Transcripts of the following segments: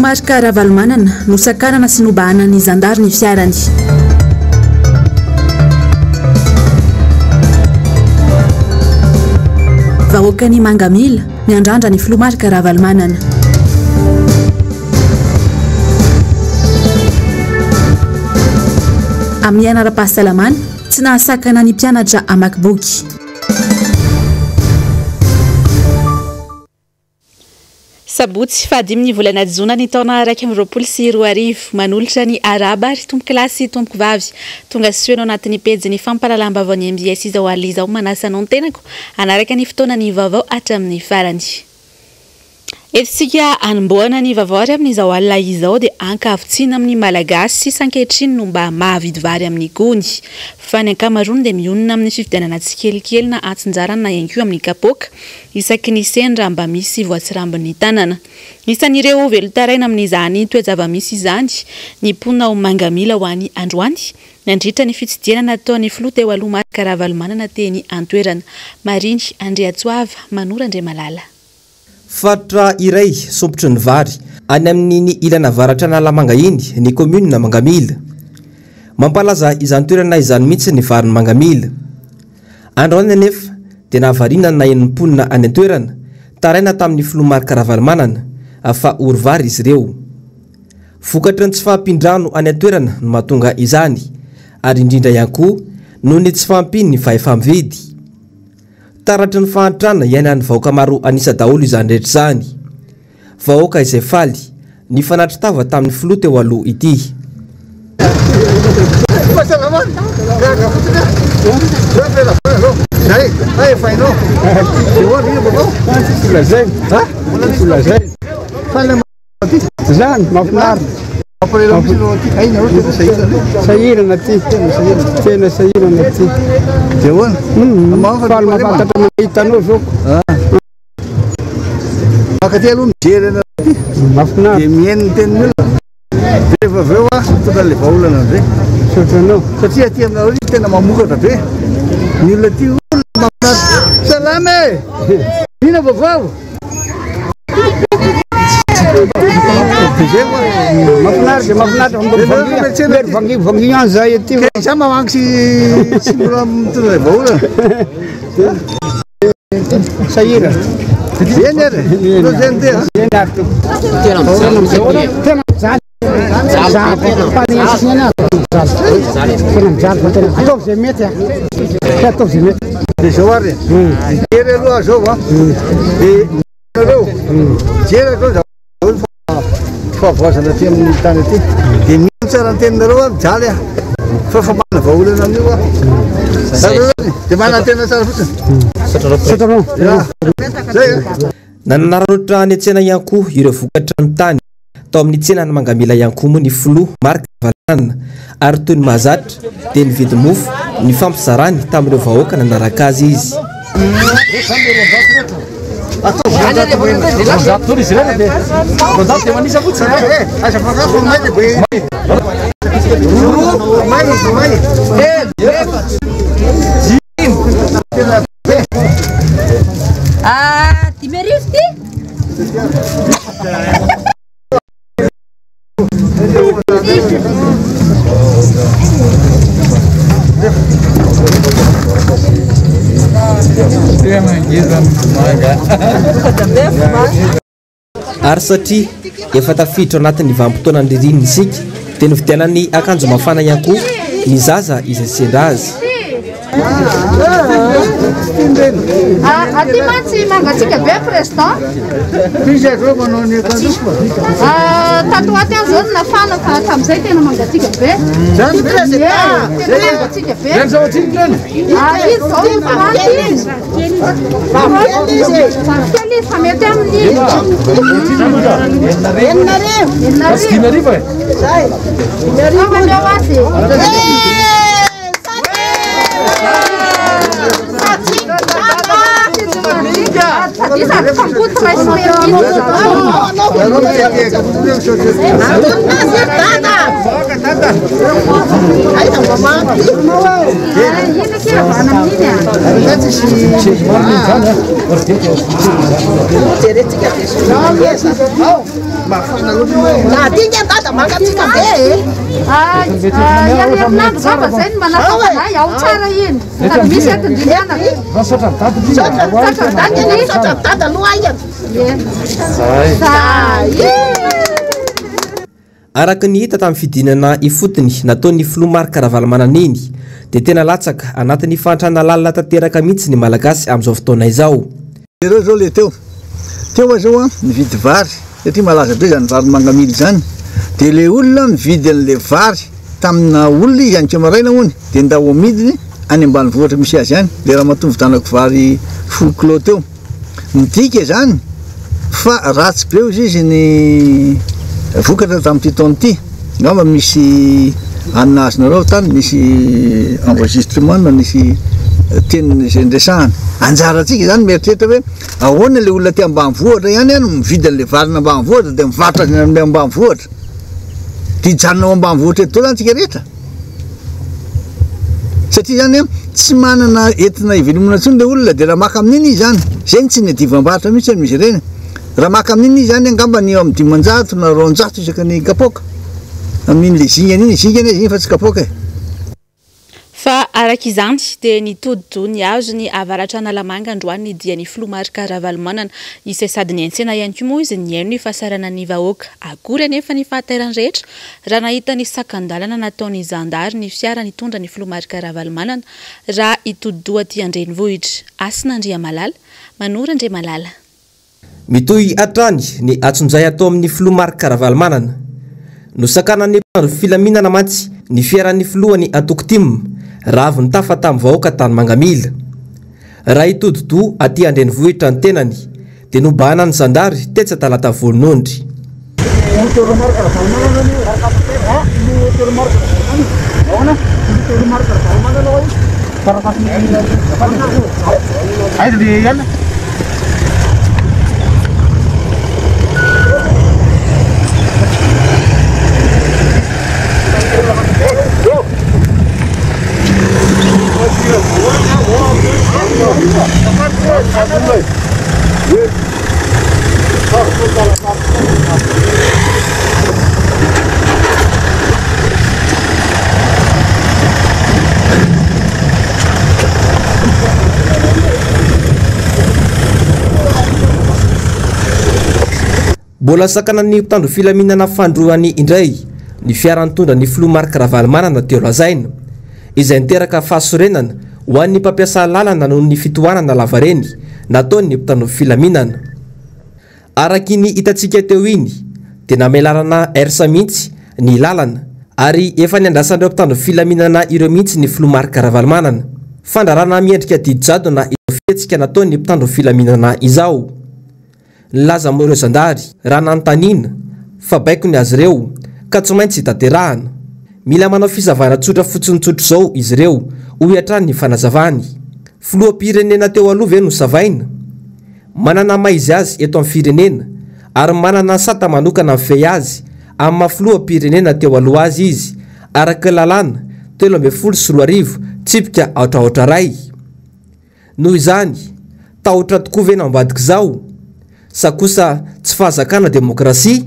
Filomarika Ravalomanana no sakanana sy nobahana ny zandary ny fiarany. Vahoaka ny Mangamila miandrandra ny filomarika Ravalomanana. Amin'ny anara-pahasalamana tsy nahasakana ny mpianatra amaky boky. Sabotsy fadimy volana Jona ny taona 2024 manolotra ny araba ary tompo kilasy tompo vavy tonga soeno anatin'ny pejy fampahalalam-baovao ny MBS izao alina izao manasa anao tenako anaraka ny fotoana ny vaovao hatramin'ny farany. Etsika anomboana ny vaovao ary amin'izao alina izao dia ankavitsina amin'ny malagasy sy ankehitriny no mba mahavidy vary amin'ny gony. Fa ny ankamaroany dia mionona amin'ny fifidianana tsikelikely na atsinjarana na ihany koa amin'ny kapoaka isaky ny sendra mba misy voatsirambin'ny tanana. Isan'ireo velotaraina amin'izany toejava-misy izany ny mponina ao Mangamila ho an'ny androany nandritra ny fitsidianana nataon'ny filoha teo aloha Ravalomanana teny antoerana. Mariny Andreatsoava Manora Andremalala. Fatra iray sompotry ny vary any amin'ny ilana varatra na Lamanga iny ny commune na Mangamila. Mampalaza izany toerana izany mihitsy ny vary ny Mangamila. Androany anefa dia nahavariana na en'ny mponina any an-toerana taraina tamin'ny filomarika Ravalomanana afa ory vary izy ireo. Vokatry ny tsy fahampindrano any an-toerana no mahatonga izany ary indrindra ihany koa noho ny tsy fahampiny ny vahefa mividy. Taratry ny fahantrana iainan'ny vahoaka maro anisa daholo izany rehetra izany. Vahoaka izay faly ny fanatritava tamin'ny filoha teo aloha ity. Sahirana ty tena sahirana ty Jona faly mafantatra mahitanao zao makatỳ aloha mijery ana ty mafinaritra dia mihaino ny tenin'olona rehefa avy eo tonga le vahaolana amin'izay sotranao satria aty aminareo izy tena mamokatra be ny olona ty olona mafinaritra. Salama e ina vaovao mafinaritra vangivan zay aty sa mamangitsy sy mbola mitondra le vahaolana sahira eny ary no zany dia zao ary jery aloha zao dia nareo jery atao fahavoazana aty amin'ny tany aty dia mino tsara ny teninareo mijaly fa famana vahaolana amin'io dia manantena tsara fotsiny nananarotra any an-tsena ihany koa ireo vokatra ny tany tao amin'ny tsena ny Mangamila ihany koa moa ny filoha marika Ravalomanana ary toy ny mahazatra dia nividy mofo ny fampizarany tamin'ireo vahoaka nanaraka azy izy. Ary satria efa tafiditra anatin'ny vanim-potoana ny ririnina isika dia novidianany akanjo mafana ihany koa ny zaza izay sendra azy. Aty mantsy mangatsika be président tato aty any zao nafana fa tamin'izay tena mangatsika be tena mangatsika be izy zao kely fa mety amin'ny araka ny hita tamin'ny fidinana ifotony nataon'ny filomarika ravalomanana iny dia tena latsaka anatin'ny fantrana lalina tanteraka mihitsy ny malagasy amin'izao fotoana izao. Ireo zao le teo zao a mividy vary satria malaza be zany vary mangamily zany dia le olona mividy an'le vary tamina olona izy any Tsemaraina hony dia ndao amidiny any ambanivohitra misy azy any le raha mahatonga vitanako vary 10 kilô teo midika zany fa ratsy be izy ny vokatra tamin'ity taona ity ngamba misy anazonareo tany misy enregistrement misy teniny izay ndresahana anjaratsika zany mieritreritra hoe ahoana le olona ty ambanivohitra ihany any mividy an'le varina ambanivohitra dia mivarotra an'le ambanivohitra ty janonao ambanivohitra eto zany tsika rehetra satria zany tsy manana entina ivelomana ntsony le olona dia raha maka amin'iny izy zany zay tsy nedivam-barotra mihitsy any misy ireny raha maka amin'iny izy zany angamba ny eo amin'ny 500 na 200 isaka ny kapoka amin'le zingany iny zingany izy iny fa tsy kapoka e. Fa araka izany dia nitodito ny azo ny avaratra analamanga androany ny dian'ny filomarika ravalomanana isay sady ny antsena ihany koa moa izy ny haino ny fahasarana ny vahoaka akory anefa ny fahaterany rehetra raha nahita ny sakan-dalana nataon'ny zandary ny fiara nitondra ny filomarika ravalomanana raha itodido aty Andrenivohitra. Asin'Andria Malala, Manora Andre Malala. Mitohy atrany ny atsonjay atao amin'ny filomarika ravalomanana no sakanany filaminana mantsy ny fiaran'ny filohany Atokotimo raha ny tafa tamin'ny vahoaka tany Mangamila. Raha itodido aty Andrenivohitra ny tenany dia nobahana ny zandary tetsa talata volonondry. Mbola sakanany mpitandro filaminana fandroany indray ny fiara nitondra ny filomarika ravalomanana teo lazaina izay niteraka fahasorenana ho an'ny mpampiasa lalana noho ny fitohanana lavareny nataony ny mpitandro filaminana. Araky ny hitantsika teo iny dia namelarana ersa mihitsy ny lalana ary efa niandrasan'ireo mpitandro filaminana ireo mihitsy ny filomarika ravalomanana. Fandrarana miendrika didijado na ireo fihetsika nataony ny mpitandro filaminana izao. Laza moa zandary raha nanontaniana fa baikony azy ireo ka tsy maintsy tanterahana. Mila manao fizavana tsotra fotsiny-tsotra zao izy ireo ho hiatrany ny fanazavany. Filoham-pirenena teo aloha ve no savaina manana maizy azy eto amin'ny firenena ary manana sata manokana mifehy azy amin'ny mahafiloham-pirenena teo aloha azy izy araka lalàna 13 tsipika aotraotra ray. Noho izany tahotra tokoa ve nambadika zao sa kosa tsy fahazakana demokrasia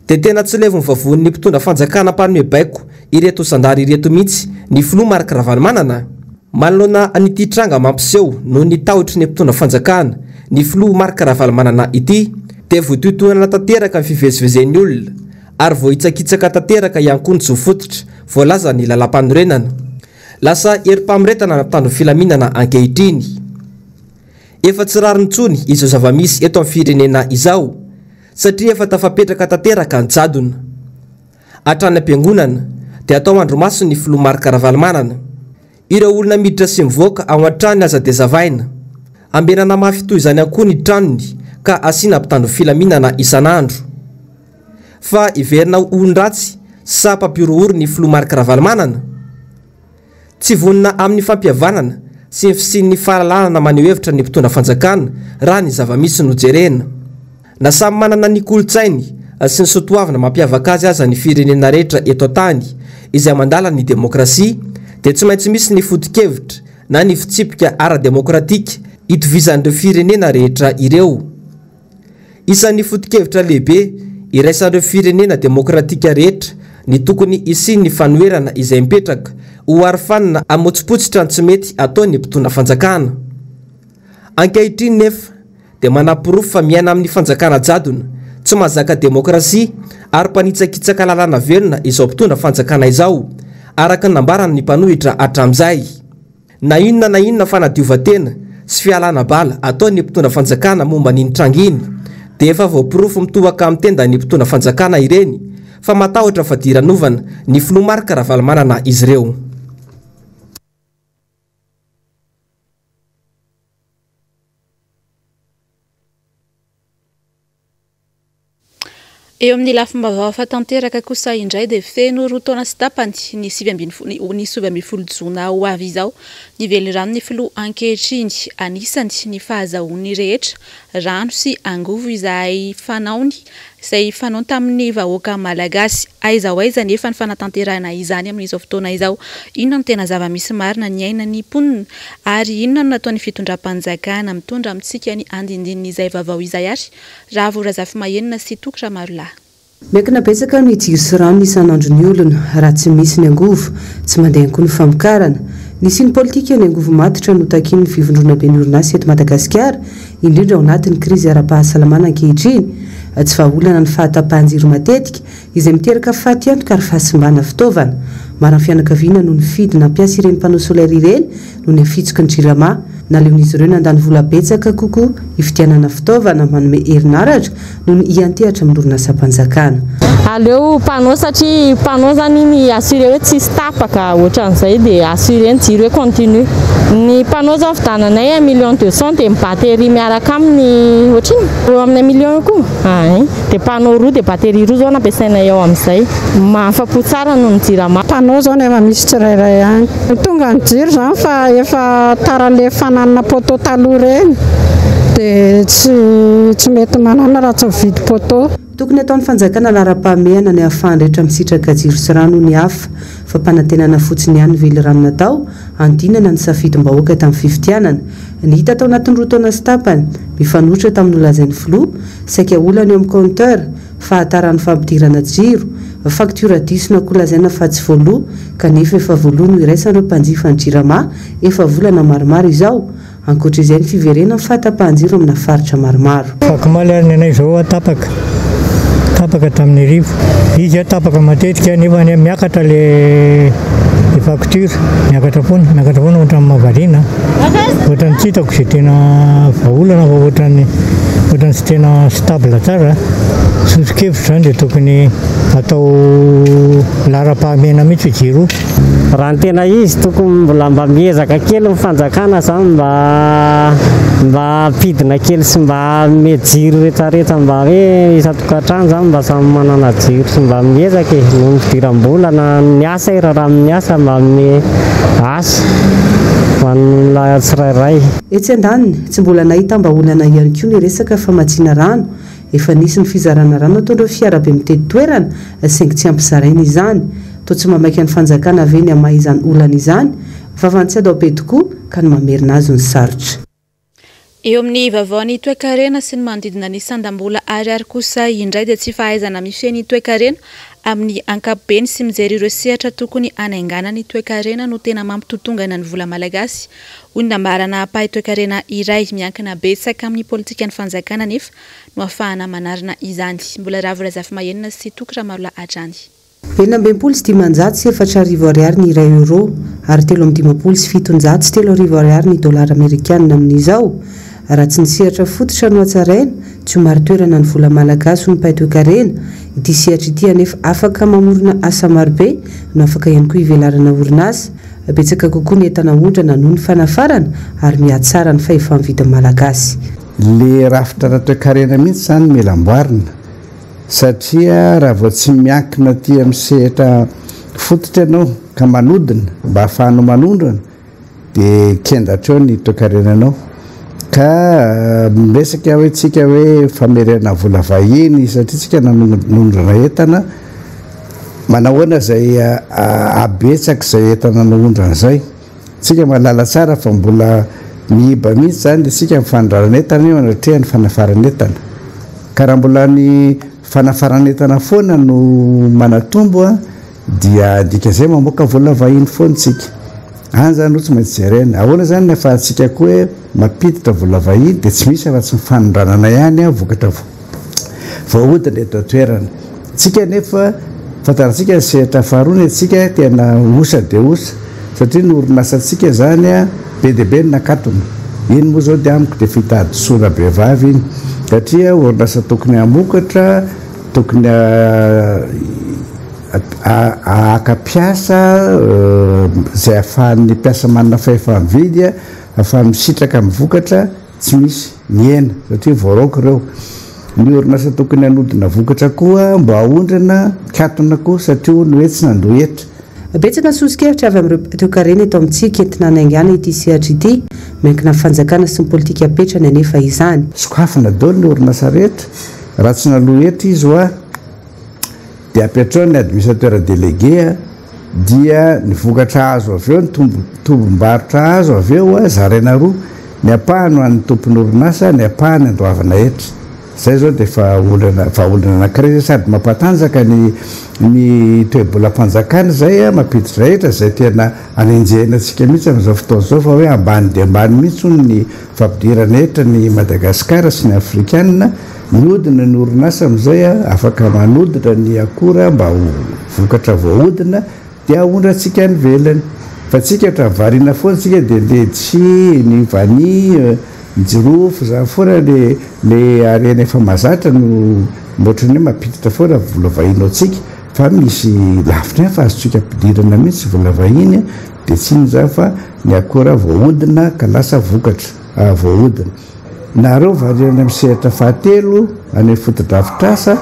dia tena tsy levon'ny vavon'ny mpitondra fanjakana mpanome baiko ireto zandary ireto mihitsy ny filomarika ravalomanana. Manoloana an'ity tranga mampiseho noho ny tahotry ny mpitondra fanjakana ny filomarika ravalomanana ity dia voatotoana tanteraka ny fivezivezen'ny olona ary voahitsakitsaka tanteraka ihany koa ny jofototra voalaza ny lalam-panorenana. Lasa eri-pamoretana na mpitandro filaminana ankehitriny. Efa tsy rariny ntsony izao zava-misy eto amin'ny firenena izao satria efa tafapetraka tanteraka ny jadona. Hatrany am-piangonana dia atao andromaso ny filomarika ravalomanana. Ireo olona miditra sy mivoaka ao an-trany aza dia zavaina. Ambenana mafy toy izany akoa ny tranony ka asiana mpitandro filaminana isan'andro. Fa iverina olon-dratsy sa mpampirorory ny filomarika ravalomanana. Tsy vonina amin'ny fampihavanana sy ny fisin'ny fahalalana maneho hevitra ny mpitondra fanjakana raha ny zava-misy nojerena. Na samy manana ny kolotsainy sy ny soatoavina mampiavaka azy aza ny firenena rehetra eto an-tany izay mandala ny demokrasia dia tsy maintsy misy ny foto-kevitra na ny fitsipika ara-demokratika itovizan'ireo firenena rehetra ireo. Isan'ny foto-kevitra lehibe iraisan'ireo firenena demokratika rehetra ny tokony isin'ny fanoerana izay mipetraka ho arofanina amotsipotsitra ny tsy mety ataony mpitondra fanjakana. Ankehitriny nefa dia manam-porofo fa miaina amin'ny fanjakana jadona tsy mahazaka demokrasia ary mpanitsakitsaka lalàna velona izao mpitondra fanjakana izao araka ny nambarany ny mpanohitra hatramin'izay. Na inona fanadiovan-tena sy fialana bala ataony mpitondra fanjakana momba ny tranginy dia efa voaporofo mitohaka amin'ny tenda ny mpitondra fanjakana ireny fa matahotra fa diranovana ny filomarika raha valamanana izy ireo. Eo amin'ny lafim-baovao fatanteraka kosa indray dia feno roa taona sy tapany ny 20 Jona ho avy izao niveliny rano ny filoha ankehitriny anisany ny fahazahoany rehetra rano sy angovo izay fanao tamin'ny vahoaka malagasy aiza nefa ny fanatanterahana izany amin'izao fotoana izao. Inona no tena zava-misy marina ny ainany mponina ary inona no nataon'ny fitondram-panjakana mitondra amintsika ny andindininy izay vaovao izay ary raha vorazafy mahenina sy tokra maro lahy. Miankina betsaka ny jiro sy rano isan'andro ny olona raha tsy misy ny angovo tsy mandeha koa ny famokarana. Ny siny politika ny angovo matitra no takin'ny fivondrona be ny orinasa eto Madagasikara indrindra ao anatin'ny krizy ara-pahasalamana ankehitriny. Tsy vahaolana ny fahatapahan-jiro matetika izay miteraka faty antoka ary fahasimbana fitaovana. Maro amin'ny fianakaviana no nifidy nampiasa ireny mpanao solaire ireny no ny afitsika ny jirama. Naleon'izy ireo nandany vola betsaka kokoa ifidianana fitaovana manome herinaratra no ny iantehatra amin'ny orinasa mpanjakana. Aleo panao satria panao zany ny assuré hoe tsisy tapaka ohatran'izay dia assuré ny jiro hoe continue. Ny panao zao vidananay 1 200 000 dia batterie miaraka aminy ohatriny eo amin'ny 1 million koa. Dia panao roa dia batterie roa zao nampiasainay ao amin'izay. Mahafa-po tsara no ny jirama. Panao zao nefa misy tsirairay ihany. Tonga ny jiro zany fa efa taran'le fananana poto taloha reny dia tsy mety manana raha tsy mividy poto. Tokony ataon'ny fanjakana lara-pahamehana ny ahafahany rehetra misitraka jiro sy rano ny hafa fa mpanantenana fotsiny ihany vely rano natao andinana ny safidim-bahoaka tamin'ny fifidianana. Ny hita tao anatin'ny roa taona sy tapany mifanohitra tamin'ny lazain'ny filoha saika olana eo amin'ny compteur fahatarany fampidirana jiro faktura diso na koa lazaina fa tsy voaloha kanefa efa voaloha no iraisan'ireo mpanjifa ny jirama efa volana maromaro izao. Ankoatra izay ny fiverena ny fahatapahan-jiro amina faritra maromaro. Fakimaly ary ny anay izao tapaka tamin'ny rivo izy tapaka matetika nefa miakatra le facture miakatra foana ohatran'ny mahavariana ohatran'ny tsy hitako izay tena vahaolana fa ohatran'ny tsy tena stable tsara. Sosokevitra zany dia tokony atao lara-pahamehana mihitsy jiro. Raha ny tena izy tokony mba miezaka kely ny fanjakana zany mba ampidina kely sy mba ame jiro rehetrarehetra mba hoe isa-tokantrano zany mba samy manana jiro sy mba miezaka no midiram-bola na ny asa raha amin'ny asa mba ame asa ho an'olona tsirairay. Etsy andaniny tsy mbola nahita mba olana ihany koa ny resaka famatsiana rano. Efa nisy ny fizarana rano ataon'ireo fiarabe mitety toerana saingy tsy ampizaraina izany. Toa tsy mamaika ny fanjakana aveny amaha izany olana izany fa vantsy adao be tokoa ka ny mamerina azy ny sarotra. Eo amin'ny vaovaon'ny toe-karena sy ny manodidina ny sandam-bola ariary kosa indray dia tsy fahaizana mifehy ny toe-karena amin'ny ankapobeny sy mijery ireo sehatra tokony anaingana ny toe-karena no tena mampitotongana ny vola malagasy. Hoy ny nambarana mpahay toe-karena iray miankina betsaka amin'ny politika ny fanjakana nefa no ahafahana manarina izany. Mbola ravorazafy mahenina sy tokra marola atrany. 700 sy 400 ariary ny iray euro ary 350 sy 700 sy 300 ariary ny dolara amerikanina amin'izao. Raha tsy nisehatra fototra no hatsaraina tsy ho maro toerana ny vola malagasy ho ny mpahay toe-karena. Ity sehatra ity anefa afaka mamorona asa marobe no afaka ihany koa ivelarana orinasa. Betsaka kokoa ny entana ondrana noho ny fanafarana ary mihatsara ny fahefa-mividy malagasy. Le rafitra toe-karena mihitsy zany mila amboarina satria raha vao tsy miankina ty amin'ny sehatra fototra ianao ka manodina mba ahafahanao manondrana dia kendatra eo ny toekarenanao ka miresaka hoe tsika hoe famerena vola vahiny satria tsika nanondrana entana manahoana zay abetsaka zay entana naondrana zay tsika malala tsara fa mbola miiba mihitsy zany dia tsika mifandrarana entana io anatreha ny fanafarana entana ka raha mbola ny fanafarana entana foana no manatombo a dia dika zay mamoaka vola vahiny foana tsika any zany no tsy maintsy jerena ahoana zany ny afahantsika koa hoe mampiditra vola vahiny dia tsy misy afa-tsy mifanondranana ihany a vokatra voahodina eto atoerana tsika nefa fantarantsika ny sehatra faharoany atsika tena osa dia osa satria ny orinasantsika zany a be dia be ny nakatona iny moa zao dia amiko dia fitady soana be vavy iny satria orinasa tokony hamokatra tokony akapiasa zay ahafahan'ny mpiasa manana fahefa-mividy a ahafahan'ny misitraka mivokatra tsy misy ny hena satria voaraoka ireo ny orinasa tokony hanodina vokatra koa mba ahondrana katona koa satria ny hoe tsy nandohetra betsaka sosikevitra avy amin'ireo toekarena eto amintsika entina naingana ity sehatra ity miankina fanjakana sy ny politika apetrany anefa izany sokafana daholo ny orinasa rehetra raha tsy nalohetra izy hoa dia apetrao ny administrateur délégué dia ny vokatra azo avy eo ny tombom-barotra azo avy eo a zaraina roa ny apahano an'ny tompony orinasa ny apahany andoavana hetra zay zao dia vaolana anankiray sady mampatanjaka ny toe-bolam-panjakana zay a mampiditra hetra zay tena anenjehana antsika mihitsy amin'izao fotoana zao fa hoe ambany dia ambany mihitsy ny fampidirana hetra ny Madagasikara sy ny Afrikanina mihodina ny orinasa amin'izay a afaka manodina ny akora mba ho vokatra voahodina dia ahondrantsika ny velany fa tsika ohatra variana foana tsika dia ledsi ny vani ny jirofo zany foana le arena efa mazatra no motrany hoe mampiditra foana vola vahiny atsika fa misy lavitra fa azotsika ampidirana mihitsy vola vahiny dia tsy iny zany fa ny akora voahodina ka lasa vokatra voahodina nareo variana misehatra fahatelo any fotodrafitrasa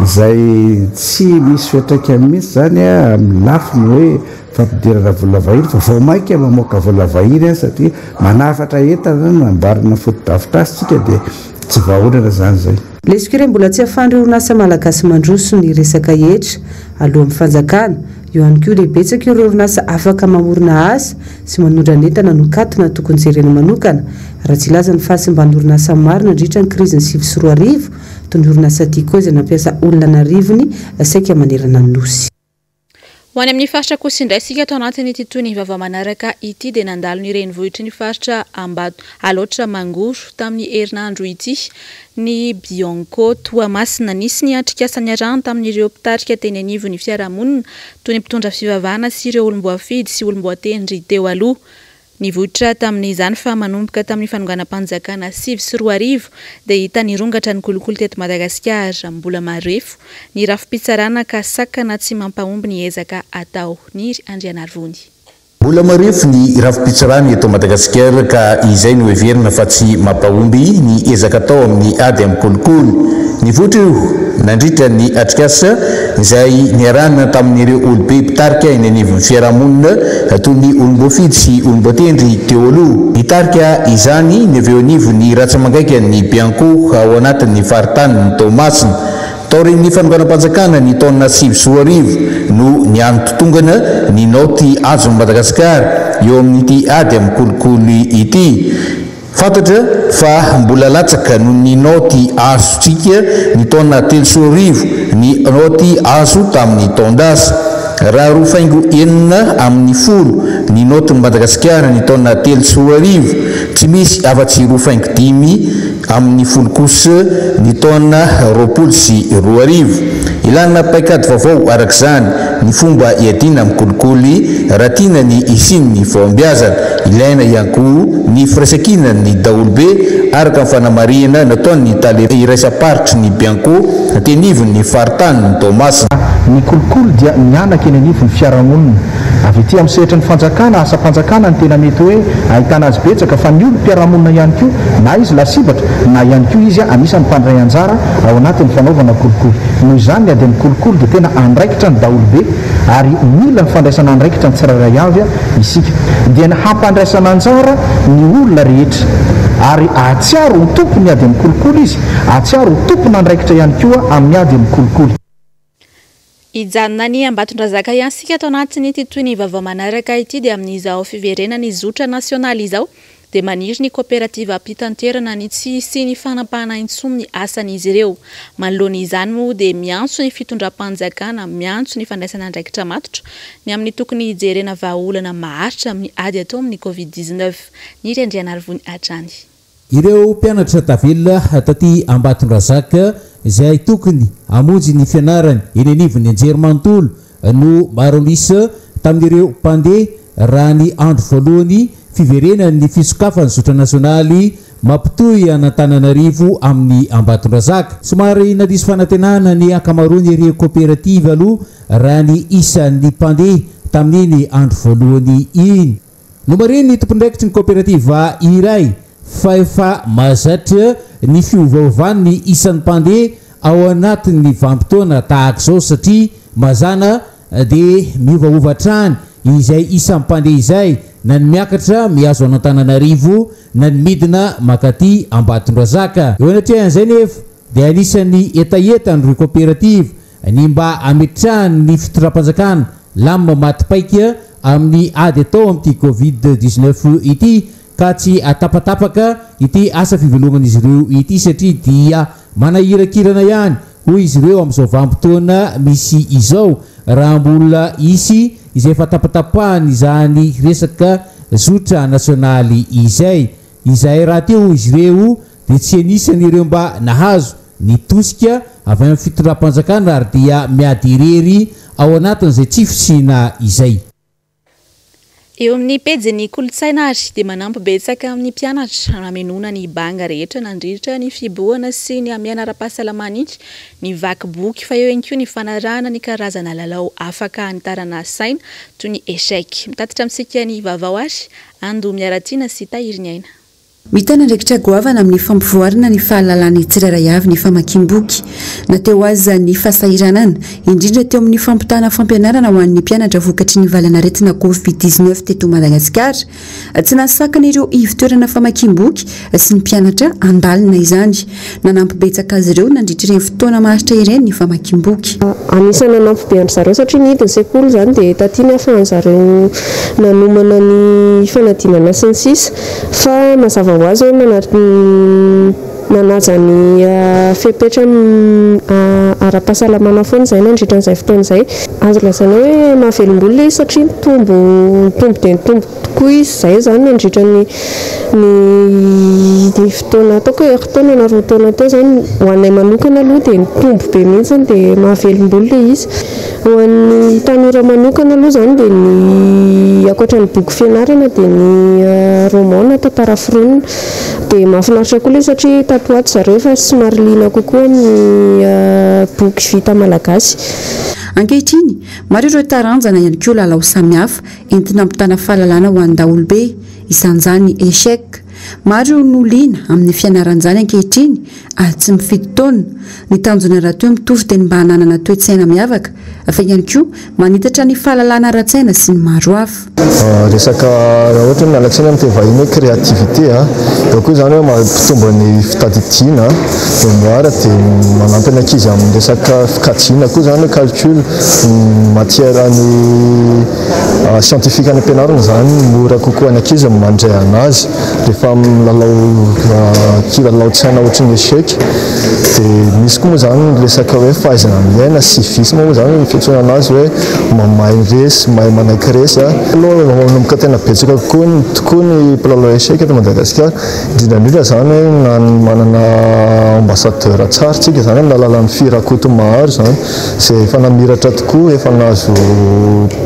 zay tsy misy fetraika mihitsy zany a amin'ny lafiny hoe fampidirana vola vahiny fa vao mainka mamoaka vola vahiny satria manafatra entana nambarina fotodrafitrasa tsika dia tsy vahaolana zany zay lesiko mbola tsy afandry orinasa malagasy mandroso ny resaka hetra aloha amin'ny fanjakana eo ihany koa dia betsaka ireo orinasa afaka mamorona asa sy manondrana entana no katona tokony jerena manokana raha tsy ilaza ny fahasimban'ny orinasa maro nandritra ny kriziny 2024 toy ny orinasa tia koa izay nampiasa olona narivony saika manerana ny nosy ho any amin'ny faritra kosa indray sika atao anatin'ity toy ny vaovao manaraka ity dia nandalo ny renivohitry ny faritra aloatra mangoro tamin'ny herinandro ity ny Bianco Toamasina nisy ny atrikasany rano tamin'ireo mpitarika teny anivon'ny fiarahamonina toy ny mpitondra fivavahana sy ireo olom-boafidy sy olom-boatendry teo aloha nivohitra tamin'izany fa manomboka tamin'ny fanonganam-panjakana 2024 dia hita nirongatra ny kolokolo teto Madagasikara mbola marefo ny rafi-pitsarana ka sakana tsy mampahomby ny ezaka atao niry Andrianarivony. Mbola marefo ny rafi-pitsarana eto Madagasikara ka izay no heverina fa tsy mampahomby ny ezaka atao amin'ny ady amin'ny kolokolo nivohitra io nandritra ny atrikasa izay niarahana tamin'ireo olobe mpitarika eny anivon'ny fiarahamonina toy ny olom-boafidy sy olom-boatendry teo aloha nitarika izany ny avy eo anivon'ny ratsamangaiky ny Bianco ao anatin'ny faritany ny Toamasina taorin'ny fanonganam-panjakana ny taona 2024 no niantotongana ny naoty azon'ny Madagasikara eo amin'ity ady amin'ny kolokolo ity fantatra fa mbola latsaka no ny naoty azotsika ny taona 2024 ny naoty azo tamin'ny taondasa raha roa faingo enina amin'ny folo ny naoty Madagasikara ny taona 2024 tsy misy afa-tsy roa faingo dimy amin'ny folo kosa ny taona 2024 ilana paikady vaovao araka izany ny fomba iadina amin'ny kolikoly raha tiana ny isin'ny fahombiazana ilaina ihany koa ny firaisankina ny daolobe araka ny fanamariana nataony tale iraisa-paritry ny Bianco tenivon'ny faritany ny Toamasina ny kolokolo dia mianaka eny anivon'ny fiarahamonina avy ety amin'ny sehatra ny fanjakana asa-panjakana ny tena mety hoe ahitana azy betsaka fa ny olo mpiarahamonina ihany koa na izy lasibatra na ihany koa izy anisan'ny mpandray anjara ao anatin'ny fanaovana kolikoly noho izany ny ady amin'ny kolikoly dia tena andraikitra ny daolobe ary mila ny fandraisana andraikitra ny tsirairay avy isika dia ny hampandraisana anjara ny olona rehetra ary atsiaro ny tompony ady amin'ny kolikoly izy atsiaro ny tompony andraikitra ihany koa amin'ny ady amin'ny kolikoly. Ijanona ny Ambatondrazaka ihany sika ato anatin'ity toy ny vaovao manaraka ity dia amin'izao fiverenany zotra nasionaly izao dia maniry ny kooperativa ampitanterana ny tsy sy ny fanampahana intsony ny asan'izy ireo. Manoloana izany moa dia miantso ny fitondram-panjakana, miantso ny fandraisana andraikitra matotra ny amin'ny tokony hijerena vahaolana maharitra amin'ny ady atao amin'ny Covid-19. Ny Rendriana Arvony Atrany. Ireo mpianatra tavelona taty Ambatondrazaka izay tokony hamonjy ny fianarany eny anivon'ny anjerimanontolo no marolisa tamin'ireo mpandeha raha ny andro voalohany fiverenan'ny fisokafan'ny zotra nasionaly mampitohy an'Antananarivo amin'ny Ambatondrazaka. Somary nadisy fanantenana ny ankamaroany ireo kooperativa aloha raha ny isan'ny mpandeha tamin'iny andro voalohany iny. No mariny ny tompondraikitry ny kooperativa iray fa efa mazatra ny fiovaovany ny isan'ny mpandeha ao anatin'ny vanim-potoana tahaka izao satria mazana dia miovaova trany izay isan'ny mpandeha izay na ny miakatra miazo an'Antananarivo na ny midina makaty Ambatondrazaka. Eo anatrehany nefa dia anisan'ny etaeta ny kooperativa ny mba ametrahany ny fitondram-panjakana lamina matipaika amin'ny ady atao amin'ity Covid-19 ity ka tsy atapatapaka ity asa fiveloman'izy ireo ity satria dia manahirakirana ihany hoy izy ireo amin'izao vanim-potoana misy izao raha mbola isy izay efa tapatapahany izany resaka zotra nasionaly izay raha teo izy ireo dia tsy anisany ireo mba nahazo ny tosika avy amin'ny fitondram-panjakana ary dia miady irery ao anatin'izay tsy fisina izay. Eo amin'ny pejy kolotsaina ary dia manampy betsaka amin'ny mpianatra hamelona ny banga rehetra nandritra ny fiboahana sy ny amiana ara-pahasalamana iny ny vaky boky fa eo ihany koa ny fanarahana ny karazana lalao afaka hanitarana saina toy ny échec. Mitatitra amintsika ny vaovao ary Ando Miaratina sy Tahiriny Aina. Mitana ndraikitra goavana amin'ny fampivoarana ny fahalalana tsirairay avy ny famakiam-boky nateo azy ny fahasahiranana indrindra teo amin'ny fampitana fampianarana ho an'ny mpianatra vokatry ny valanaretina Covid-19 teto Madagasikara. Tsy nasakana ireo ivitoerana famakiam-boky sy ny mpianatra andalina izany. Nanampy betsaka azy ireo nandritra ireny fotoana maharitra ireny ny famakiam-boky. Anisany nanampy be andry zareo satria ny hidiny sekoly izany dia taty ny ahafahan zareo nanomana ny fanadinana sy ny sisa fa mazava ho azy nanaja ny fepetra ara-pahasalamana foana izay nandritra n'izay fotoana izay. Azo lazaina hoe mahavelom-bolo satria mitombo dia mitombo tokoa izy izay izany nandritra ny fotoana ataoko hoe fotoana na roa taona teo izany ho anay manokana aloha dia mitombo be mihitsy dia mahavelom-bolo ilay izy. Ho an'ny tanora manokana aloha izany dia ny ankoatra ny boky fianarana dia ny roman tantara foronina dia mahafinaritra koa ilay satria tato ato zareo fa somary liana kokoa ny boky vita malagasy. Ankehitriny maro ireo taranjana ihany koa lalao samihafa entina ampitana fahalalana ho an'ny daolobe isan'izany échec. Maro no liana amin'ny fianaran'izany ankehitriny ary tsy mifidy taona ny tanjona raha toa mitovy dia ny mba hananana toe-tsaina miavaka fa ihany koa manitatra ny fahalalana ara-tsaina sy ny maro hafa. Resaka ohatra ny alatsena amin'ny vahiny hoe créativité eo koa izany hoe mampitombo ny fitadidiana mémoire dia manampy ny ankizy amin'ny resaka fikajiana koa izany hoe calcul matière ny scientifique any ampianarana izany mora kokoa ny ankizy mandray anazy rehefa kilalao tsaina ohatra ny échec dia misy koa moa izany resaka hoe fahaizana miaina civisme moa izany fiantsoana anazy hoe mamahay resy mahay manaiky resy aloha nomboka tena betsaka tokoa ny mpilalao échec eto Madagasikara indrindra izany hoe manana ambassadeur tsara tsika izany amin'ny alalan'ny firakoto maro izany izay efa namiratra tokoa efa nahazo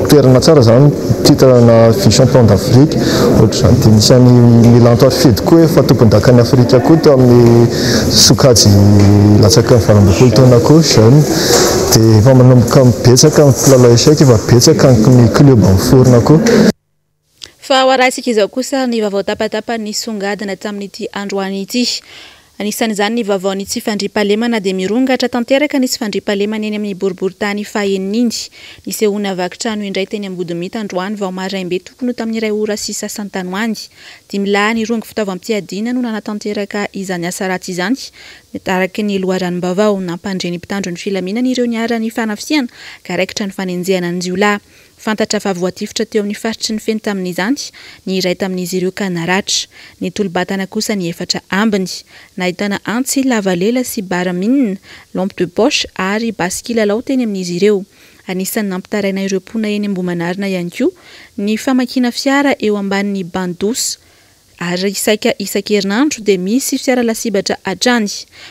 toerana tsara izany titre na vice champion d'Afrique ohatr'izany dia misy any Milan fidy koa hoe fatompon-dakany Afrika koa teo amin'ny sokajy latsaka ny valambokolo taona koa jeune dia efa manomboka mibetsaka amin'ny mpilalao échec efa betsaka ny club miforona koa. Fa hoaraisika izao kosa ny vaovao tapatapa nisongadina tamin'ity androany ity. Anisan'izany ny vaovao ny tsy fandriam-pahalemana dia mirongatra tanteraka nisy fandriam-pahalemana eny amin'ny boriboritany faheniny. Nisehoana vakitrano indray teny Ambodimita androany vao maraimbe tokony tamin'ny iray ora sy sasantanoany. Dimilahany rongo fitaovam-piadiana no nanatanteraka izany asa ratsy izany. Araka ny loharanom-baovao nampandreny mpitandro ny filaminana ireo niara-ny fanafiana ka raikitra ny fanenjehana ny jiolahy. Fantatra fa voatifitra teo amin'ny faritry ny feno tamin'izany, ny iray tamin'izy ireo ka naratra. Ny tolo-batana kosa ny efatra ambiny. Nahitana antsy lavalela sy baraminina, lampe de poche ary baskilalao teny amin'izy ireo. Anisan'ny nampitaraina ireo mpona eny Ambohimanarina ihany koa ny famakiana fiara eo ambanin'ny bandosy. Ary isan-kerinandro dia misy fiara lasibatra atrany.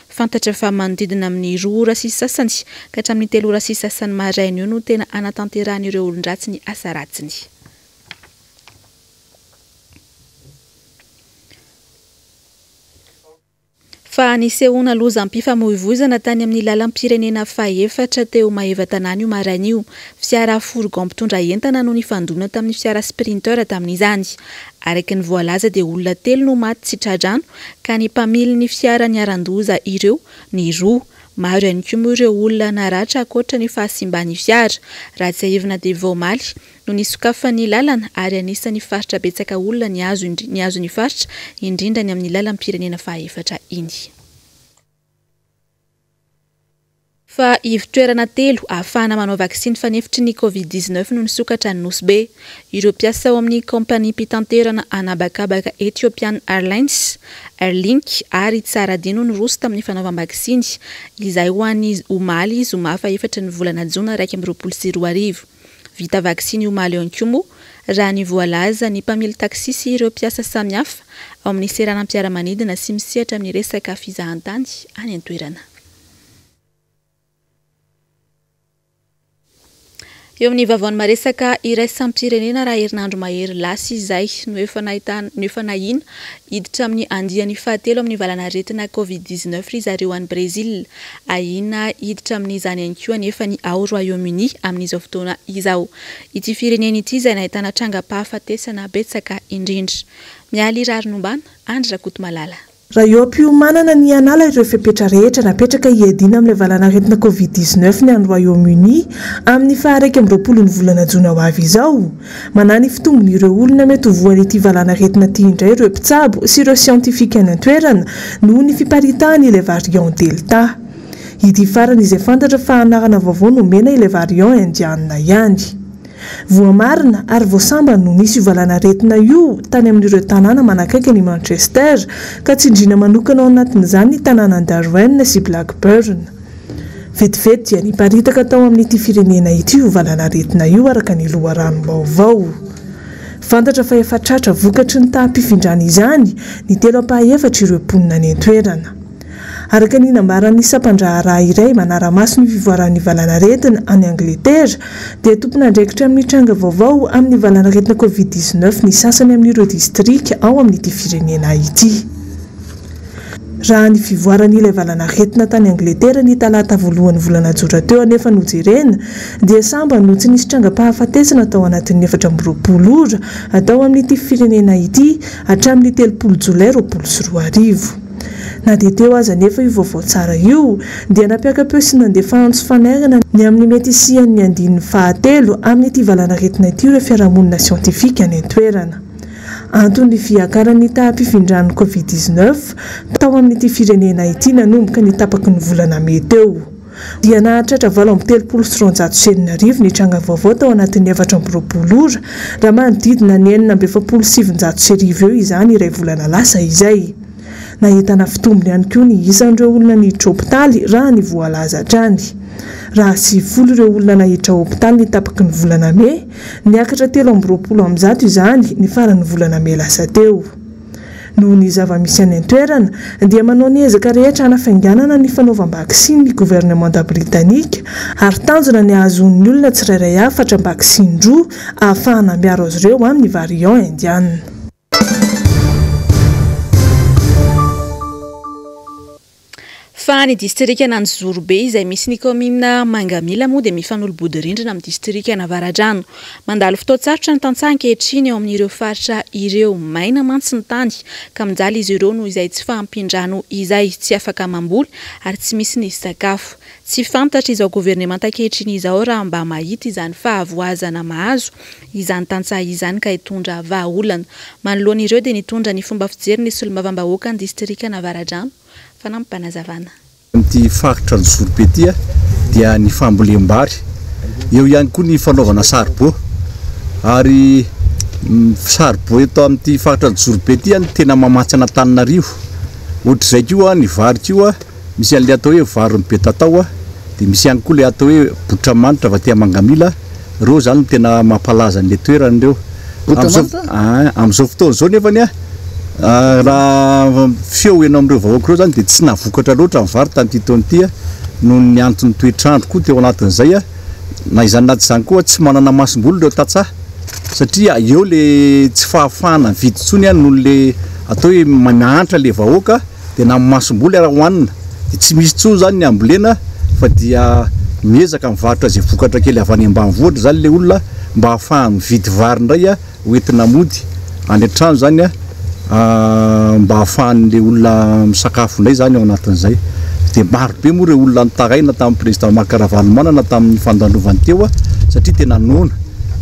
Fantatra fa manodidina amin'ny 2 ora sy sasany ka hatramin'ny 3 ora sy sasany maraina eo no tena anatanteran'ireo olon-dratsy ny asa ratsiny. Fa nisehoana lozam-pifamoivoizana tany amin'ny lalam-pirenena faefatra teo Mahevatanana io maraina io. Fiara fourgon mpitondra entana no nifandona tamin'ny fiara sprinter tamin'izany. Araka ny voalaza dia olona 3 no maty tsy tradrano ka ny mpamily ny fiara niaran-doza ireo ny 2. Maro ihany koa ireo olona naratra ankoatra ny fahasimbany fiara. Ratsahivina dia Vaomaly no nisokafan'ny lalana ary anisan'ny faritra betsaka olona niazo ny faritra indrindra ny amin'ny lalam-pirenena faefatra iny. Fa ivitoerana 3 ahafahana manao vaksiny fanefitry ny Covid-19 no nisokatra ny Nosbe. Ireo mpiasa ao amin'ny kompani mpitanterana anabakabaka Ethiopian Airlines, Airlink ary Tsaradino no roso tamin'ny fanaovam-vaksiny. Izay ho an'ny omaly zoma faefatra ny volana Jona 2024. Vita vaksiny omaly ihany koa moa raha ny voalaza ny mpamily taksi sy ireo mpiasa samihafa ao amin'ny seranam-piaramanidina sy misehatra amin'ny resaka fizahantany any an-toerana. Eo amin'ny vaovany maresaka iraisam-pirenena raha herinandro mahery lasa izay no efa nahina hiditra amin'ny andiany fahatelo amin'ny valanaretina Covid-19 ry zareo any Brésil. Ahina hiditra amin'izany ihany koa anefa ny ao Royaume-Uni amin'izao fotoana izao. Ity firenena ity izay nahitana trangam-pahafatesana betsaka indrindra. Mialy rarinombana Andry Rakoto Malala. Raha eo am-piomanana ny anala ireo fepetra rehetra napetraka hiadina amin'ilay valanaretina Covid-19 ny any Royaume-Uni amin'ny 20 ny volana Jona ho avy izao. Manana fitombony ireo olona mety ho voan'ity valanaretina ity indray ireo mpitsabo sy ireo siantifika any an-toerana noho ny fiparitahany ilay variant Delta. Ity farany izay fantatra fa anarana vaovao nomena ilay variant indiana ihany. Voamarina ary voasambana no nisy valanaretina io tany amin'ireo tanàna manakaiky ny Manchester ka tsindriana manokana ao anatin'izany ny tanàna Darwin sy Blackburn. Vetivety dia niparitaka tao amin'ity firenena ity io valanaretina io araka ny loharanom-baovao. Fantatra fa efa tratra vokatry ny tahampifindrana izany ny 3 ampahefatra ireo mponina any an-toerana. Araka ny nambaran'ny sampandraharaha iray manara-maso ny fivoaran'ny valanaretina any Angleterre dia tompona andraikitra amin'ny tranga vaovao amin'ny valanaretina Covid-19 ny sasany amin'ireo distrika ao amin'ity firenena ity. Raha ny fivoaran'ilay valanaretina tany Angleterre ny talata voalohany volana Jona teo anefa nojerena dia samba no tsy nisy trangam-pahafatesana tao anatin'ny 420 ora atao amin'ity firenena ity hatramin'ny 3 Jolay 2024. Na dia teo aza nefa io vaovao tsara io dia napiaka-peo sy nandefa antso fanairana ny amin'ny mety isian'ny andininy fahatelo amin'ity valanaretina ity ireo fiarahamonina siantifika any an-toerana. Antony fiakaran'ny tahampifindran'ny Covid-19 tao amin'ity firenena ity nanomboka ny tapaky ny volana May teo. Dia nahatratra 730 ny tranga vaovao tao anatin'ny 420 ora raha manodidina ny 477 eo izany iray volana lasa izay. Nahitana fitombony ihany koa ny isan'ireo olona niditra hopitaly raha ny voalaza hatrany. Raha 90 ireo olona nahitra hopitaly ny tapaky ny volana May, niakatra 320 izany ny farany volana May lasa teo. Noho ny zava-misy any an-toerana dia manao ny ezaka rehetra hanafainganana ny fanaovam-baksiny ny gouvernement Britanika ary tanjona ny ahazon'ny olona tsirairay afatra vaksiny roa ahafahana miaro azy ireo amin'ny variant indiana. Fa ny distrika Nanjorobe izay misy ny commune Mangamila moa dia mifanolobodirindrina amin'ny distrika Navaradrano. Mandalo fotoan-tsarotra ny tantsaha ankehitriny eo amin'ireo faritra ireo maina mantsy ny tany ka mijaly izy ireo noho izay tsy fahampindrano izay tsy afaka mamboly ary tsy misy ny sakafo. Tsy fantatra izao gouvernemanta ankehitriny izao raha mba mahita izany fahavoazana mahazo izany tantsaha izany ka hitondra vahaolana. Manoloan'ireo dia nitondra ny fomba fijery ny solombavambahoaka ny distrika Navaradrano. Fanampanazavana. Ty faritra ny Zoropety dia ny fambolem-bary. Eo ihany koa ny fanaovana saribô. Ary saribô eto amin'ny faritra ny Zoropety ny tena mamatsana Antananarivo. Ohatr'izay koa ny vary koa misy an'ilay atao hoe vary betatao dia misy ihany koa ilay atao hoe botramanitra avy aty Mangamila. Reo zany tena mampalaza an'ilay toerana ireo. Amin'izao fotoana izao nefany raha feo eno amin'ireo vahoaka ireo zany dia tsy navokatra loatra ny vary tamin'ity taona ity noho ny antony toetrandro koa teo anatin'izay na izany naty koa tsy manana masom-boly ireo tantsaha satria eo le tsy fahafahana vidy tsony noho le atao hoe manantra le vahoaka dia na masom-boly raha hoanina dia tsy misy tsony zany ny ambolena fa dia miezaka mivarotra izay vokatra kely avy any ambanivohitra zany le olona mba ahafahany mividy vary indray hoentina mody any an-trano zany mba ahafahan'le olona misakafo indray zany ao anatin'izay dia maro be moa ireo olona nitaraina tamin'ny président Makaravalomanana tamin'ny fandalovany teo satria tena nona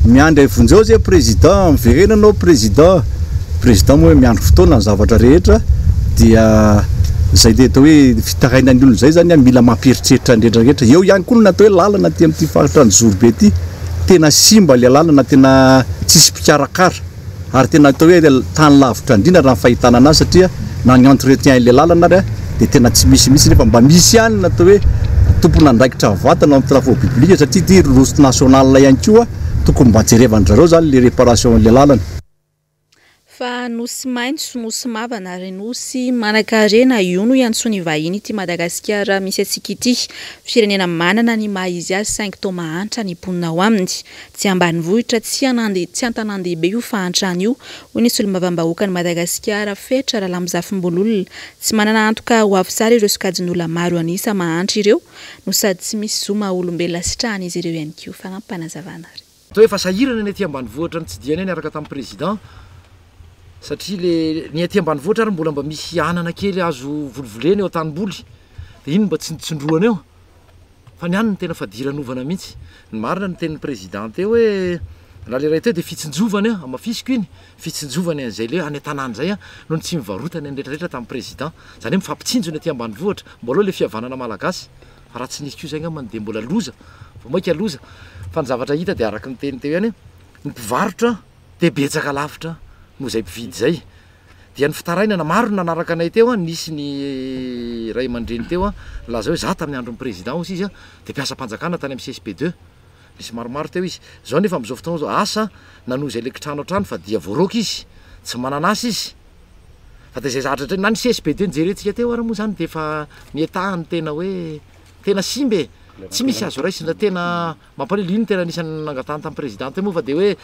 miandry vonjeo zay président miverenanao président moa miandry fotoana ny zavatra rehetra dia zay dia atao hoe fitaraina ny olona zay zany mila mamperitreritra ndretrarehetra. Eo ihany koa natao hoe lalana ty amin'ity faritra ny Zorobe ty tena simba le lalana tena tsisy mpikarakara ary tena atao hoe tany lavitra indrindra raha fahitana anazy satria na ny entretien ile lalana ary dia tena tsy misy nefa mba misy ihany natao hoe tompona andraikitra vatana amin'ny travaux publics satria ty route nationale ihany koa tokony mba jerevana zareo zany le réparation ile lalana. Fa nosy maitso nosy mavana ary nosy manan-karena io no iantsony vahiny ity Madagasikara misy antsika ity firenena manana ny maha izy azy 5 taona mahantra ny ponina ao aminy tsy ambanivohitra tsy antanàn-dehibe io fahantrany io hoy ny solombavambahoaka ny Madagasikara fetra raha lamizafim-bololona tsy manana antoka ho avy sara ireo sokajin'olona maro anisa mahantra ireo no sady tsy misy zoma olombelona sitrahany izy ireo ihany koa fanampanazavana ary. Toe fa sahirana ny aty ambanivohitra ny tsidiana eny araka tamin'ny président satria le ny aty ambanivohitra ary mbola mba misy anana kely azo volovoleny eo an-tanimboly dia iny mba tsy nitsondroana eo fa ny aniny tena fadiranovana mihitsy ny marina ny tenin'ny président teo hoe raha le ray teo dia fitsinjovany amafisiko iny fitsinjovany an'izay le any an-tanàna zay noho ny tsy mivarotany any rehetrarehetra tamin'ny président zany hoe mifampitsinjony aty ambanivohitra mbola le fihavanana malagasy fa raha tsy nisy koa zay ngamany dia mbola loza fa maika loza fa ny zavatra hita dia araka ny teny teo ihany ny mpivarotra dia betsaka lavitra noho izay mpividy zay dia ny fitarainana maro nanaraka anay teo nisy ny ray aman-dreny teo laza hoe za tamin'ny andron'ny président osy izy dia mpiasa mpanjakana tany amin'ny CSP2 misy maromaro teo izy zao nefa amin'izao fotoana zao asa nanoho izay lekitrano an-trano fa dia voaroka izy tsy mananasy izy fa dia zay zavatra na ny CSP2 nijerentsika teo ary moa zany dia efa mietahany tena hoe tena simbe tsy misy azo raisina tena mampalelo iny tena anisany nangatany tamin'ny président teo moa fa dia hoe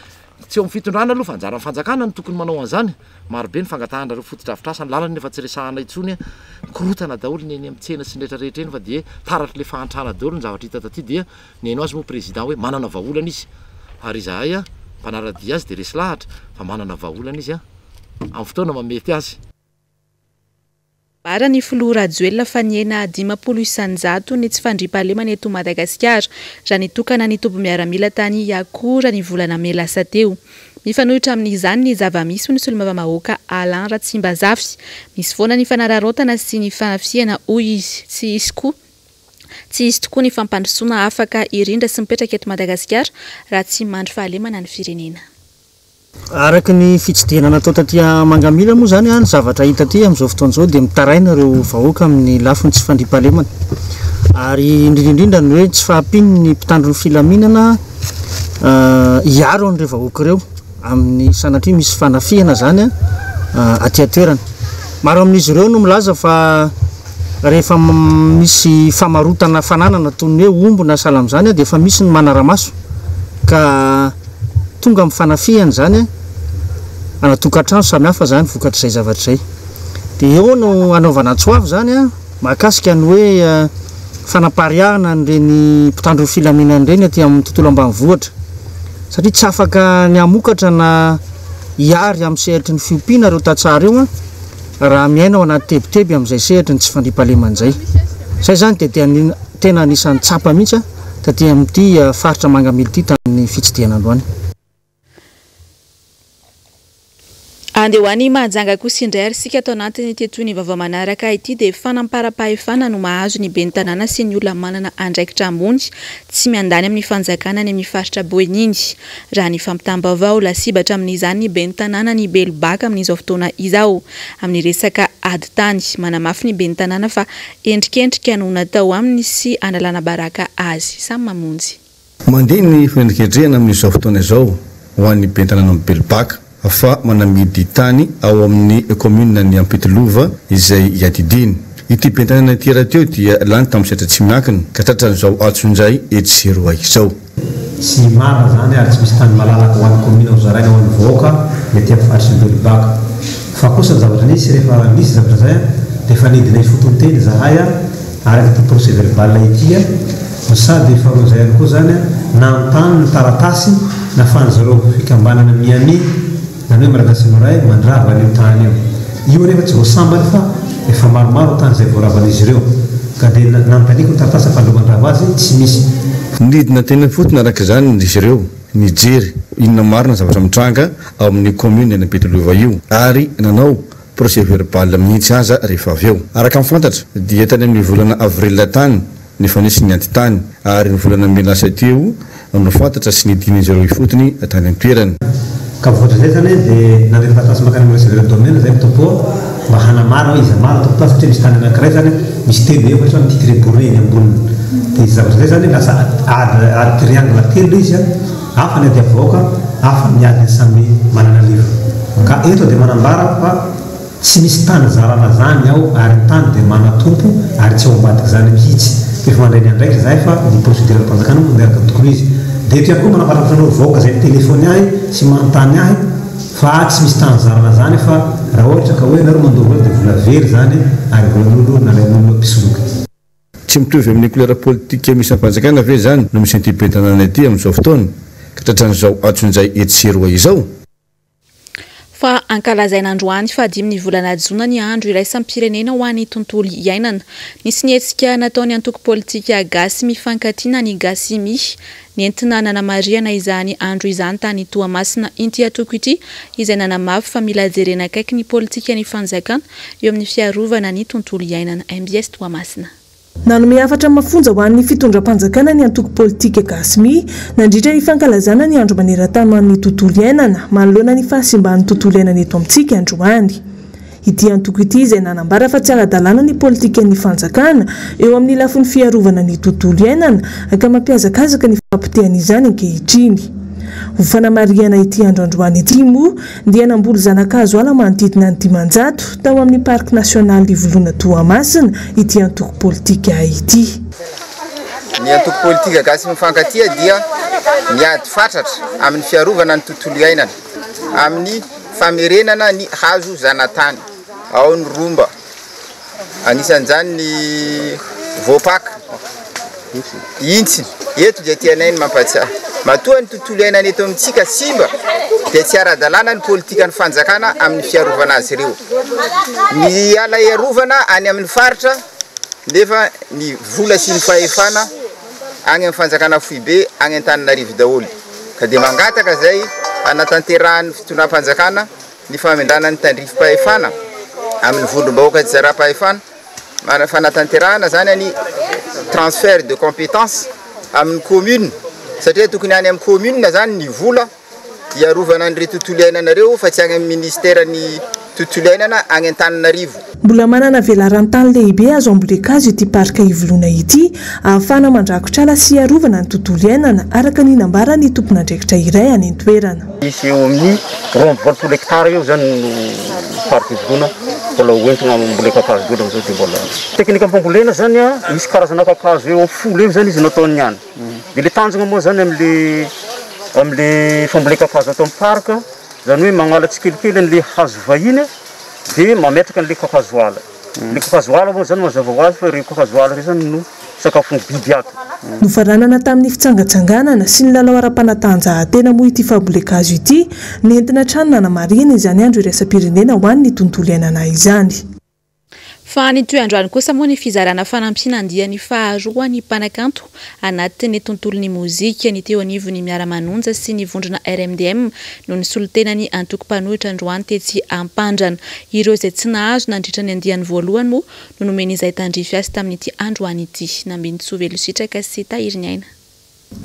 tsy eo amin'ny fitondrana aloha fa anjara ny fanjakana ny tokony manao an'izany marobe ny fangatanareo fotodrafitrasa ny lalany nefa tsy resahana itsony korotana daholo ny eny amin'ny tsena sy ny rehetrarehetra eny fa dia taratra le fahantrana daholo ny zavatra hita taty dia ny haino azy moa président hoe manana vahaolana izy ary izahay mpanaradia azy dia resy lahatra fa manana vahaolana izy amin'ny fotoana mamety azy. Bara ny filoha rajoelina fa niena 500 isanjato ny tsy fandriam-pahalemana eto Madagasikara raha nitokana ny tobo miaramila tany akora ny volana May lasa teo. Mifanohitra amin'izany ny zava-misy ny solombavambahoaka Alain Ratsimbazafy. Misy foana ny fanararaotana sy ny fanafihana hoy izy tsy izy tokoa ny fampandrosoana afaka irindra sy mipetraka eto Madagasikara raha tsy mandry fahalemana ny firenena. Araka ny fitsidihana natao taty Mangamila moa zany ny zavatra hita aty amin'izao fotoana izao dia mitaraina ireo vahoaka amin'ny lafiny tsy fandriam-pahalemana ary indrindraindrindra ny hoe tsy fahampino ny mpitandro ny filaminana hiaro an'ireo vahoaka ireo amin'ny sanatria misy fanafihana zany aty atoerana. Maro amin'izy ireo no milaza fa rehefa misy famarotana fananana toy ny hoe omby na sahala amin'izany dia efa misy ny manara-maso ka tonga amin'ny fanafihana zany anatokantrano samihafa zany vokatra izay zavatra izay dia eo no anaovana tsoavy zany mahakasika ny hoe fanapariahana nireny mpitandro filaminana ireny aty amin'ny tontolo ambanivohitra satria tsy afaka ny amokatra na hiary amin'ny sehatry ny fiompiana reo tatsara eo raha miaina ao anaty tebiteby amin'izay sehatra ny tsy fandriam-pahaleman'izay zay zany dia tena anisan'ny tsapa mihitsy taty amin'ity faritra Mangamily ity tamin'ny fitsidiana androany. Andeo ani mahajanga kosa indray ary sika atao anatiny ity ny vaovao manaraka ity dia fanampara-pahefana no mahazo ny ben'ny tanàna sy ny olona manana andraikitra ambony tsy miandany amin'ny fanjakana ny amin'ny faritra Boeniny. Raha ny fampitam-baovao lasibatra amin'izany ny ben'ny tanàna ny Belobaka amin'izao fotoana izao amin'ny resaka ady tany manamafy ny ben'ny tanàna fa endrikendrika no natao aminy sy analana baraka azy samy mamonjy. Mandeha ny fendrikendrehana amin'izao fotoana izao ho an'ny ben'ny tanàna amin'ny Belobaka afa manamidy tany ao amin'ny commune ny Ampitolova izay iadidiny. Ity ben'ny tanàna ity raha teo dia lany tamin'ny setra tsy miankina ka tratran'izao atsonjay etsy 0 izao. Tsy marina zany ary tsy misy tany malalaka ho an'ny commune Zaraina ho an'ny voaka mety amin'ny faritra Belobaka. Fa kosa zavatra nisy rehefa misy zavatra zay dia fanidina fotony teny zahay araka ity procès verbal ity sady faharoan'izay ihany koa zany nantany ny taratasy na fanjareo fikambanana miami zany hoe Malagasy moray mandrava an'io tany io nefa tsy voasambany fa efa maromaro tany izay voaravan'izy ireo ka dia nantaniko ny taratasy fandrava azy tsy misy. Nidina tena fotony araka izany izy ireo nijery inona marina zavatra mitranga ao amin'ny commune ny Ampitolova io ary nanao procès verbal mihitsy aza rehefa avy eo. Araka mifantatra dia tany amin'ny volana avril tany nefa nisy ny antitany ary ny volana Melasa teo no fantatra sy nidin'izy ireo fotony tany an-toerany. Ka voatra zay zany dia nandeha taratasy makany amin'ny resevera domaine zay mitompo mba hanamara hoe iza mara tompo satria misy tany anankiray zany misy telo efatra ny titre bourré eny amboniny dia zavatra zay zany lasa ady triangle telo izy hafa ny ady avoaka hafa ny ady samy manana livo ka eto dia manambara fa tsy misy tany zarana zany ao ary ny tany dia manatompo ary tsy ao ambadika zany mihitsy efa mandray ny andraikitra zay fa ny procédure mpanjakana miaraka tokony izy dia eto ihany koa manaparatranao voaka zay telefony ahy sy manontany ahy fa tsy misy tany zarana zany fa raha ohatra ka hoe nareo mandoro dia vola very zany ary volan'olo nalain'olona mpisoloky. Tsy mitovy amin'ny couleur politique misy ampanjakana ve zany no misy an'ity ben'ny tanàna ity amin'izao fotoana ka tratran'izao atsonjay etsy 0 izao. Fa ankalazaina androany fa 5 volana Jona ny andro iraisam-pirenena ho an'ny tontolo iainana. Nisy ny hetsika nataony antoko politika gasy mifankatiana ny gasimy nentina nanamarihana izany andro izany tany Toamasina inty atoko ity izay nanamafy fa mila jerena akaiky ny politika ny fanjakana eo amin'ny fiarovana ny tontolo iainana. MBS Toamasina. Nanome hafatra mafonja ho an'ny fitondram-panjakana ny antoko politika gasy nandritra ny fankalazana ny andro maneran-tany ho an'ny tontolo iainana manoloana ny fahasimban'ny tontolo iainana eto amintsika androany. Ity antoko ity izay nanambara fa tsy ara-dalàna ny politika ny fanjakana eo amin'ny lafin'ny fiarovana ny tontolo iainana ka mampiazakazaka ny fampitehan'izany ankehitriny. Ho fanamarihana ity androandroany ity moa dia namboly zanak'hazo ala manodidina ny 500 tao amin'ny parc national ivoloana Toamasina ity antoko politika ity. Ny antoko politika gasy mifankatia dia miady fatratra amin'ny fiarovana ny tontolo iainana amin'ny famerenana ny hazo zanatany ao ny romba anisan'izany ny voapaka intsy eto dia tianay ny mampatsiahy matoa ny tontolo iainana eto amintsika simba dia tsy ara-dalàna ny politika ny fanjakana amin'ny fiarovana azy ireo. Ny ala iarovana any amin'ny faritra nefa ny vola sy ny fahefana any amin'ny fanjakana Foibe any Antananarivo daholo ka dia mangataka zay anatanterahany fitondram-panjakana ny famendranany tandrifim-pahefana amin'ny volom-bahoaka tsy zara-pahefana fanatanterahana zany ny transfert de compétence amin'ny commune satria tokony any amin'ny commune zany ny vola iarovana ny tontolo iainanareo fa tsy any amin'ny ministère ny tontolo iainana any Antananarivo. Mbola manana velarantany lehibe azo amboleka azy ity parka ivoloana ity ahafana mandrakotra ala sy iarovana ny tontolo iainana araka ny nambara ny tompon'andraikitra iray any an-toerana. Misy eo amin'ny 20 hectare eo zany parka ivoloana mbola hoentina mamboleka kakazo dolo amizao dia mbola teknika ampambolena zany misy karazana kakazo eo 10 eo zany izy nataony ihany dia le tanjona moa zany amin'ny famboleka kakazo atao amin'ny parka zany hoe magnala tsikelikely an'le hazo vahiny dia mametraka an'le kakazo ala le kakazoala moa zany mazava ho azy fa re kakazoala re zany no sakafony biby ato nofaranana tamin'ny fitsangatsanganana sy ny lalao ara-panatanjahantena moa ity fabolekazo ity nentina trano nanamarina izany andro iraisam-pirenena ho an'ny tontolo iainana izany. Fa ny toeandroany kosa moa ny fizarana fanampianandiany faharoa ny mpanakanto anatin'ny tontolon'ny mozika ny teo anivon'ny miara-manonja sy ny vondrona RMDM no ny solotenany antoko-panohitra androany tetsy ampandrana. Ireo izay tsy nahazo nandritra ny andiany voalohany moa no nomeny izay tandrify azy tamin'ity androany ity. Nambiny Tsovelo sitraka sy tahiry aina.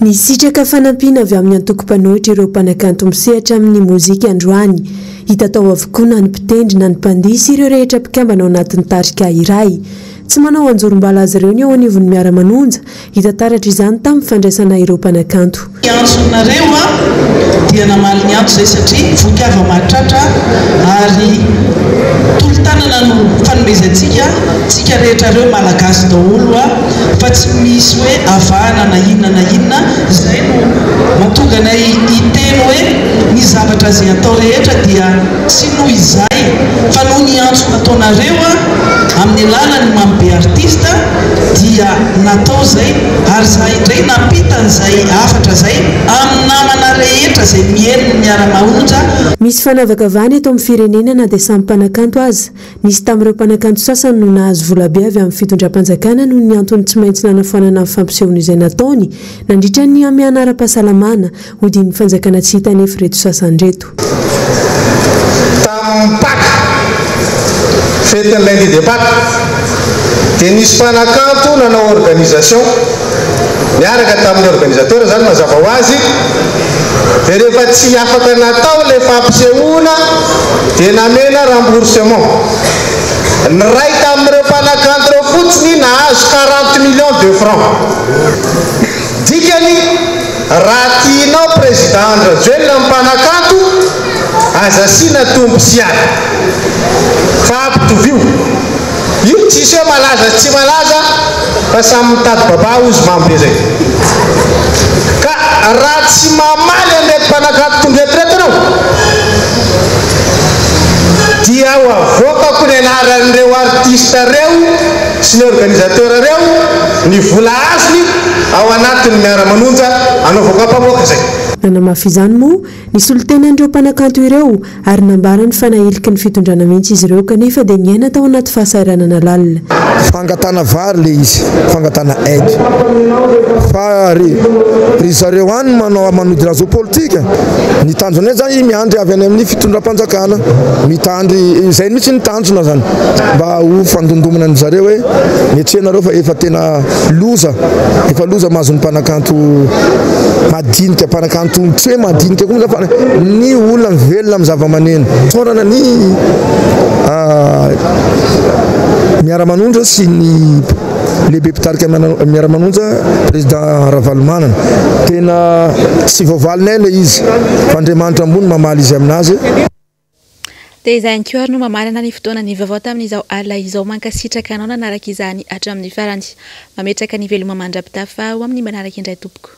Ny sitraka fanampiana avy amin'ny antoko-panohitra ireo mpanakanto misehatra amin'ny mozika androany. Hita tao avokoa na ny mpitendry na ny mpandisy ireo rehetra mpikambana ao anatin'ny tarika iray. Tsy manao anjorom-bala azy ireo ny ao anivon'ny miara-manonja. Hita taratra izany tamin'ny fandraisana ireo mpanakanto. Antsonareo dia namaly ny antso izay satria vokiava mahatratra ary tolo-tanana no fanomezantsika tsika rehetra ireo malagasy daholo fa tsy misy hoe avahana na inona izay no mahatonga anay hiteny hoe ny zavatra izay atao rehetra dia tsy noho izay fa noho ny antso nataonareo amin'ny alalany mambe artista dia natao zay ary zay indray nampitan'izay afatra zay amin'ny namana rehetra izay mieniny miara-mahonja. Misy fanavakavany eto amin'ny firenena na dia samy mpanakanto aza. Nisy tamin'ireo mpanakanto sasany no nahazo volabe avy amin'ny fitondram-panjakana noho ny antony tsy maintsy nanafoanana amin'ny fampisehoana izay nataony nandritra ny amiana ara-pahasalamana hodin'ny fanjakana tsy hita nefa reto sasany reto. Fête de lundi de Pâques dia nisy mpanakanto nanao organisation miaraka tamin'ny organisateur zany mazava ho azy dia rehefa tsy afaka natao ilay fampisehoana dia namena remboursement. Ny ray tamin'ireo mpanakanto ireo fotsiny nahazo 40 millions de francs. Dikany raha tianao président André amin'ny mpanakanto aza asiana tombo siana fa ampitovio io tsisy hoe malaza tsy malaza fa samy mitady baba ozy mambe zay ka raha tsy mamaly an'irety mpanakanto tonga eto reto anao dia ho avoakako ny anaran'ireo artiste reo sy ny organisateur reo ny vola azony ao anatin'ny miara-manonja anaovako ampamoaka zay. Nanamafy izany moa ny solotenan'ireo mpanakanto ireo ary nambarany fanahiliky ny fitondrana mihitsy izy ireo kanefa dia niaina tao anaty fahasahiranana lalina. Fangatana vary le izy, fangatana aidy. Fa ry zareo any manao manody razo politika. Ny tanjona zany miandry avy any amin'ny fitondram-panjakana. Mitandry izay mihitsy ny tanjona zany. Mba ho fandondomana ny zareo hoe mietsehanareo fa efa tena loza. Efa loza mahazo ny mpanakanto madinika mpanakanto tsy hoe madinika koa fa ny olona mivelona amin'ny zava-maneno. Tsorana ny miara-manonja sy ny lehibe mpitarika miara-manonja président Ravalomanana tena tsy voavalinay le izy fandriamanitra ambony mamaly izy aminazy. Dia izay koa no mamarana ny fotoana ny vaovao tamin'izao alina izao mankasitraka anao nanaraka izany hatramin'ny farany mametraka ny veloma mandrapitafa ho amin'ny manaraka indray tompoko.